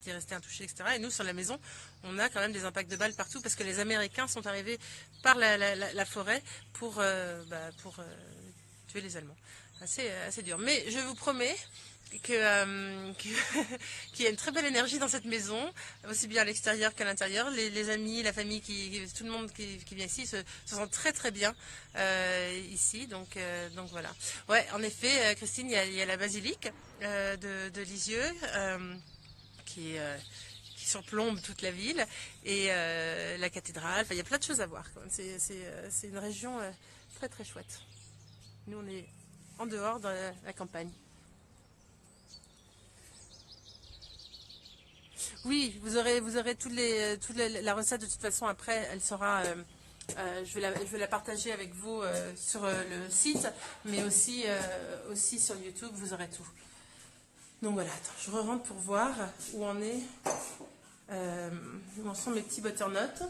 était resté intouché, etc. Et nous, sur la maison, on a quand même des impacts de balles partout parce que les Américains sont arrivés par la forêt pour tuer les Allemands. Assez dur. Mais je vous promets qu'il y a une très belle énergie dans cette maison, aussi bien à l'extérieur qu'à l'intérieur. Les amis, la famille, tout le monde qui vient ici se sent très très bien ici. Donc voilà. Ouais, en effet, Christine, il y a la basilique de Lisieux qui surplombe toute la ville et la cathédrale. Enfin, il y a plein de choses à voir. C'est une région très très chouette. Nous, on est en dehors, dans la campagne. Oui, vous aurez la recette de toute façon après, elle sera, je vais la partager avec vous sur le site, mais aussi sur YouTube, vous aurez tout. Donc voilà, attends, je rentre pour voir où où en sont mes petits butternuts.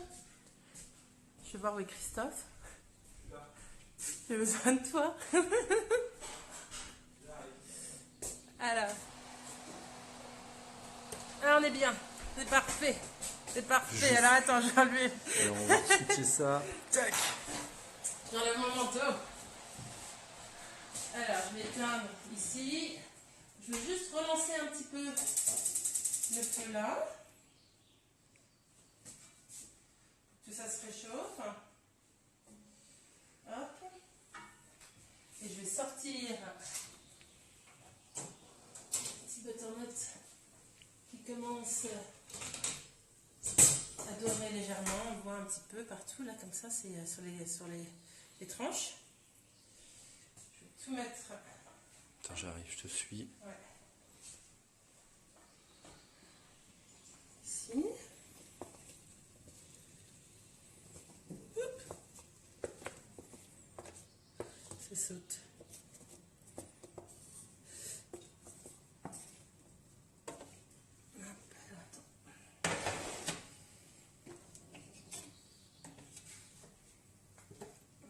Je vais voir où est Christophe. J'ai besoin de toi. Alors, on est bien, c'est parfait. C'est parfait. Alors attends, je vais enlever. Alors on va switcher ça. Tac. J'enlève mon manteau. Alors, je vais éteindre ici. Je vais juste relancer un petit peu le feu là. Que ça se réchauffe. Hop. Et je vais sortir un petit butternut qui commence à dorer légèrement. On voit un petit peu partout là, comme ça, c'est sur les tranches. Je vais tout mettre. Attends, j'arrive, je te suis. Ouais. Ici. Hop. Ça saute.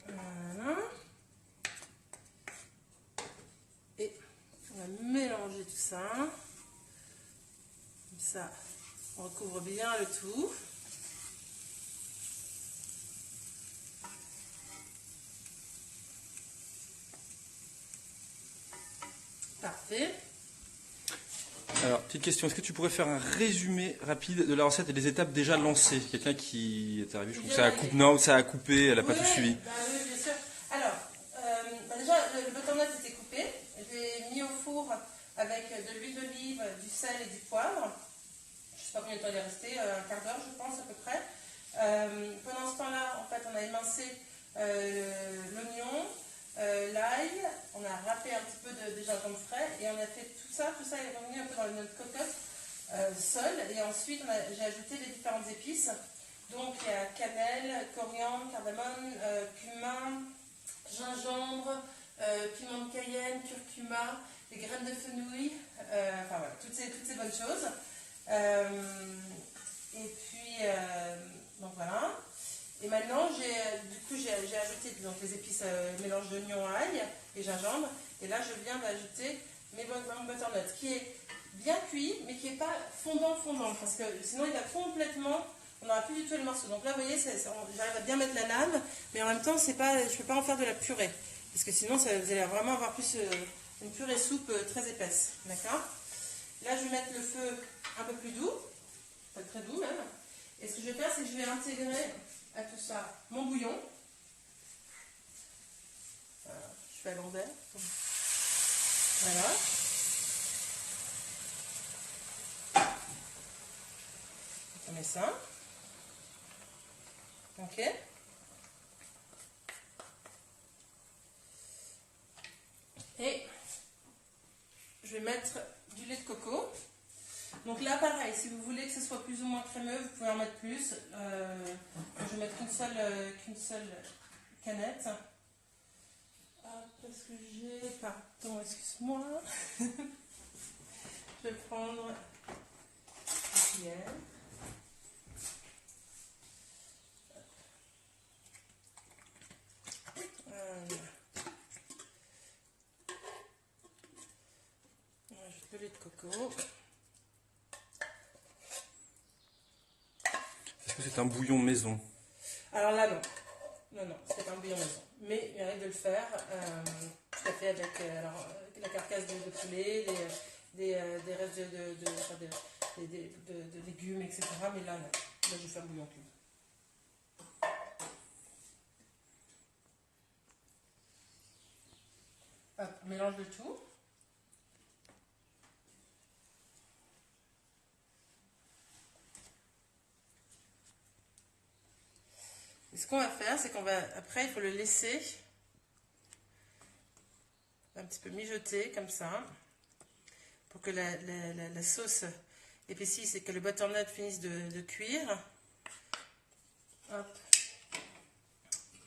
Voilà. Et on va mélanger tout ça. Comme ça, on recouvre bien le tout. Parfait. Alors, petite question, est-ce que tu pourrais faire un résumé rapide de la recette et des étapes déjà lancées? Quelqu'un qui est arrivé, je trouve que ça a coupé, non, ça a coupé, elle n'a pas tout suivi. Oui, bien sûr. Alors, déjà, le butternut était coupé. Je l'ai mis au four avec de l'huile d'olive, du sel et du poivre. Je ne sais pas combien de temps il est resté, un quart d'heure, je pense, à peu près. Pendant ce temps-là, en fait, on a émincé l'oignon, l'ail, on a râpé un petit peu de gingembre frais et on a fait tout ça est revenu un peu dans notre cocotte seule. Et ensuite, j'ai ajouté les différentes épices. Donc, il y a cannelle, coriandre, cardamome, cumin, gingembre, piment de Cayenne, curcuma, des graines de fenouil, enfin voilà, toutes ces bonnes choses. Et puis, donc voilà. Et maintenant, j'ai ajouté donc, les épices mélange d'oignon, ail et gingembre. Et là, je viens d'ajouter mon butternut qui est bien cuit, mais qui n'est pas fondant, parce que sinon, il va complètement. On n'aura plus du tout les morceaux. Donc là, vous voyez, j'arrive à bien mettre la lame, mais en même temps, je ne peux pas en faire de la purée. Parce que sinon, vous allez vraiment avoir plus une purée soupe très épaisse. D'accord? Là, je vais mettre le feu un peu plus doux, pas très doux même. Et ce que je vais faire, c'est que je vais intégrer à tout ça mon bouillon. Voilà, je fais à l'envers. Voilà. On met ça. Ok. Et je vais mettre du lait de coco. Donc là, pareil, si vous voulez que ce soit plus ou moins crémeux, vous pouvez en mettre plus. Je vais mettre qu'une seule canette. Parce que j'ai... Pardon, excuse-moi. Je vais prendre une cuillère. On ajoute le lait de coco. que c'est un bouillon maison? Alors là, non. Non, non, c'est un bouillon maison. Mais il arrive de le faire tout à fait avec la carcasse de poulet, des restes de légumes, etc. Mais là, non. Là, je fais un bouillon cuit. Hop, on mélange le tout. Et ce qu'on va faire, c'est qu'on va, après, il faut le laisser un petit peu mijoter comme ça, pour que la sauce épaississe et que le butternut finisse de cuire. Hop.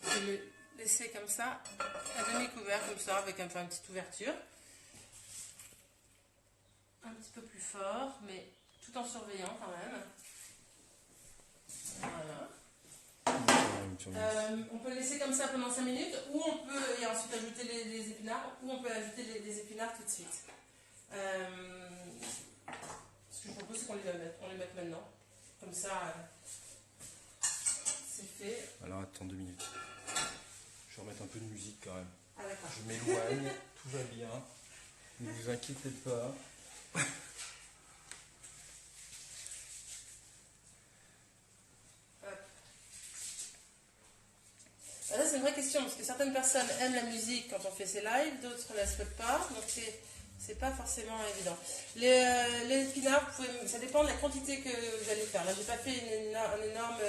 Et le laisser comme ça, à demi couvert, comme ça, avec une petite ouverture. Un petit peu plus fort, mais tout en surveillant quand même. Voilà. On peut le laisser comme ça pendant 5 minutes, ou on peut et ensuite ajouter les épinards, ou on peut ajouter les épinards tout de suite. Ce que je propose, c'est qu'on les mette maintenant. Comme ça, c'est fait. Alors attends 2 minutes. Je vais remettre un peu de musique quand même. Ah d'accord. Je m'éloigne, tout va bien. Ne vous inquiétez pas. Ça, c'est une vraie question, parce que certaines personnes aiment la musique quand on fait ses lives, d'autres ne la souhaitent pas, donc c'est pas forcément évident. Les épinards, ça dépend de la quantité que vous allez faire. Là, j'ai pas fait un énorme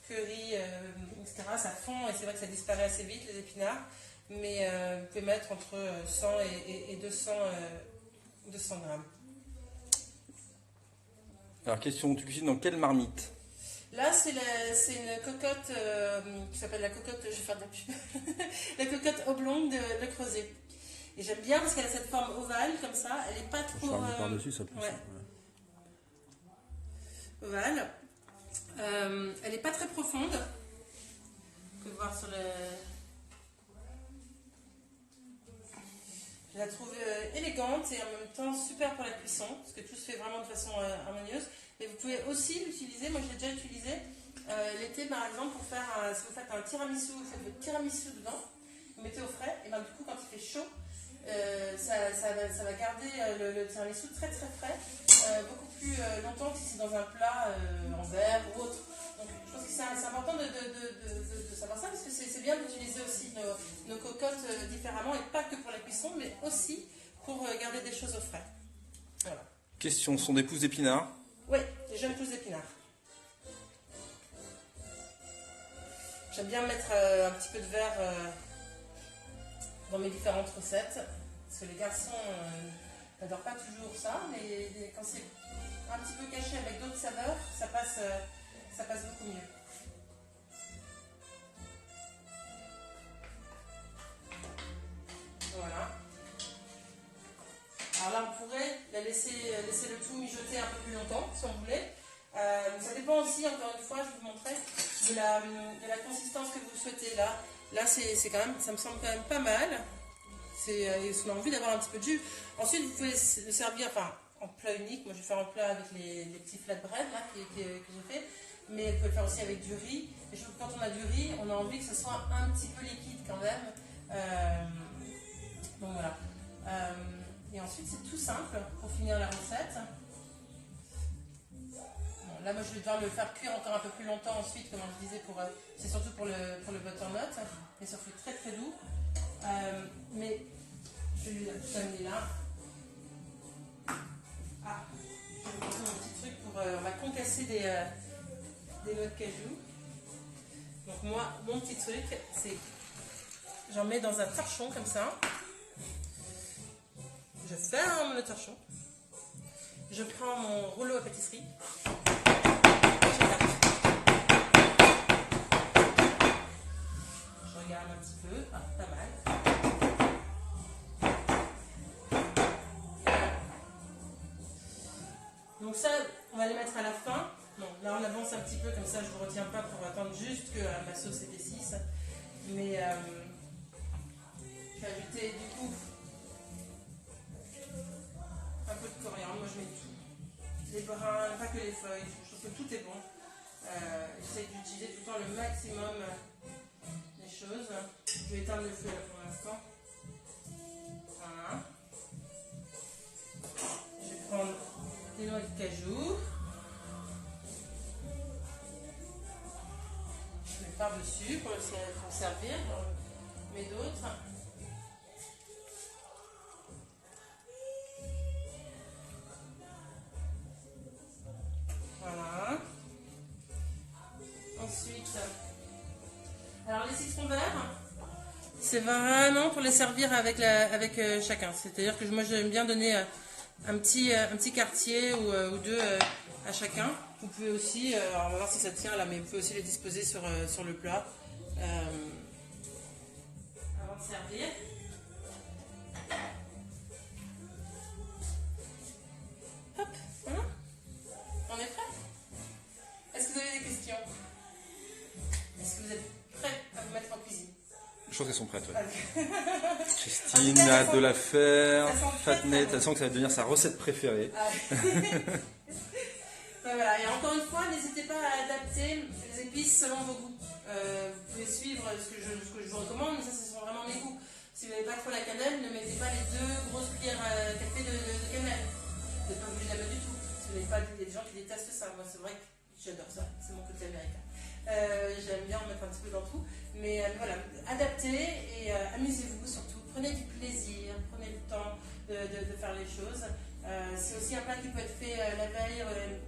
curry, etc. Ça fond, et c'est vrai que ça disparaît assez vite, les épinards, mais vous pouvez mettre entre 100 et 200 grammes. Alors question, tu cuisines dans quelle marmite? Là, c'est une cocotte qui s'appelle la cocotte, je vais faire de la pub, la cocotte oblongue de Le Creuset. Et j'aime bien parce qu'elle a cette forme ovale, comme ça, elle n'est pas trop... par-dessus, ça pousse. Ouais. Ovale. Elle n'est pas très profonde. Vous pouvez voir sur le... Je la trouve élégante et en même temps super pour la cuisson, parce que tout se fait vraiment de façon harmonieuse. Et vous pouvez aussi l'utiliser, moi je l'ai déjà utilisé l'été par exemple pour faire, si vous faites un tiramisu, vous faites votre tiramisu dedans, vous mettez au frais, et ben du coup quand il fait chaud, ça va garder le tiramisu très très frais, beaucoup plus longtemps que si c'est dans un plat en verre ou autre. Donc je pense que c'est important de savoir ça, parce que c'est bien d'utiliser aussi nos cocottes différemment, et pas que pour la cuisson, mais aussi pour garder des choses au frais. Voilà. Question, sont des pousses d'épinards? Oui, les jeunes pousses d'épinards. J'aime bien mettre un petit peu de verre dans mes différentes recettes, parce que les garçons n'adorent pas toujours ça, mais quand c'est un petit peu caché avec d'autres saveurs, ça passe beaucoup mieux. Voilà. Alors là, on pourrait laisser le tout mijoter un peu plus longtemps, si on voulait. Ça dépend aussi, encore une fois, je vais vous montrer, de la consistance que vous souhaitez. Là c'est quand même, ça me semble quand même pas mal. On a envie d'avoir un petit peu de jus. Ensuite, vous pouvez le servir en plat unique. Moi, je vais faire un plat avec les petits flatbread là, que j'ai fait. Mais vous pouvez le faire aussi avec du riz. Et je trouve que quand on a du riz, on a envie que ce soit un petit peu liquide quand même. Donc voilà. Et ensuite, c'est tout simple pour finir la recette. Bon, là, moi, je vais devoir le faire cuire encore un peu plus longtemps ensuite, comme je disais, c'est surtout pour le butternut. Et ça fait très très doux. Mais je vais lui amener là. Ah, je vais vous montrer mon petit truc on va concasser des noix de cajou. Donc moi, mon petit truc, c'est j'en mets dans un torchon comme ça. Je ferme le torchon. Je prends mon rouleau à pâtisserie. Je regarde un petit peu. Ah, pas mal. Donc ça, on va les mettre à la fin. Bon, là on avance un petit peu, comme ça je ne vous retiens pas pour attendre juste que ma sauce épaississe. Mais je vais ajouter du coup un peu de coriandre. Moi je mets tout. Les brins, pas que les feuilles. Je trouve que tout est bon. J'essaie d'utiliser tout le temps le maximum des choses. Je vais éteindre le feu là pour l'instant. Voilà. Je vais prendre des noix de cajou. Je mets par-dessus pour servir. J'en mets d'autres. Voilà. Ensuite, alors les citrons verts, c'est vraiment pour les servir avec chacun. C'est-à-dire que moi j'aime bien donner un petit quartier ou deux à chacun. Vous pouvez aussi, alors on va voir si ça tient là, mais vous pouvez aussi les disposer sur le plat avant de servir. Hop, voilà. On est prêt? Est-ce que vous avez des questions? Est-ce que vous êtes prêts à vous mettre en cuisine? Je pense qu'elles sont prêtes. Ouais. Okay. Christine a hâte de la faire. Fatnet, elle sent que ça va devenir sa recette préférée. Voilà. Et encore une fois, n'hésitez pas à adapter les épices selon vos goûts. Vous pouvez suivre ce que je vous recommande, mais ça, ce sont vraiment mes goûts. Si vous n'avez pas trop la cannelle, ne mettez pas les 2 grosses cuillères à café de cannelle. Vous n'êtes pas obligé de la mettre du tout. Si vous n'avez pas, il y a des gens qui détestent ça. Moi, c'est vrai que j'adore ça. C'est mon côté américain. J'aime bien en mettre un petit peu dans tout. Mais voilà, adaptez et amusez-vous surtout. Prenez du plaisir, prenez le temps de faire les choses. C'est aussi un plat qui peut être fait la veille,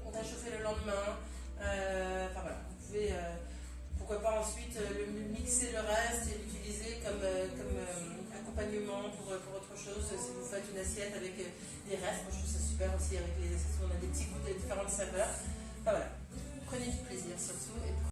on va chauffer le lendemain. Enfin voilà, vous pouvez, pourquoi pas ensuite mixer le reste et l'utiliser comme accompagnement pour autre chose. Si vous faites une assiette avec des restes, moi je trouve ça super aussi avec les assiettes où on a des petits goûts de différentes saveurs. Enfin voilà, prenez du plaisir surtout. Et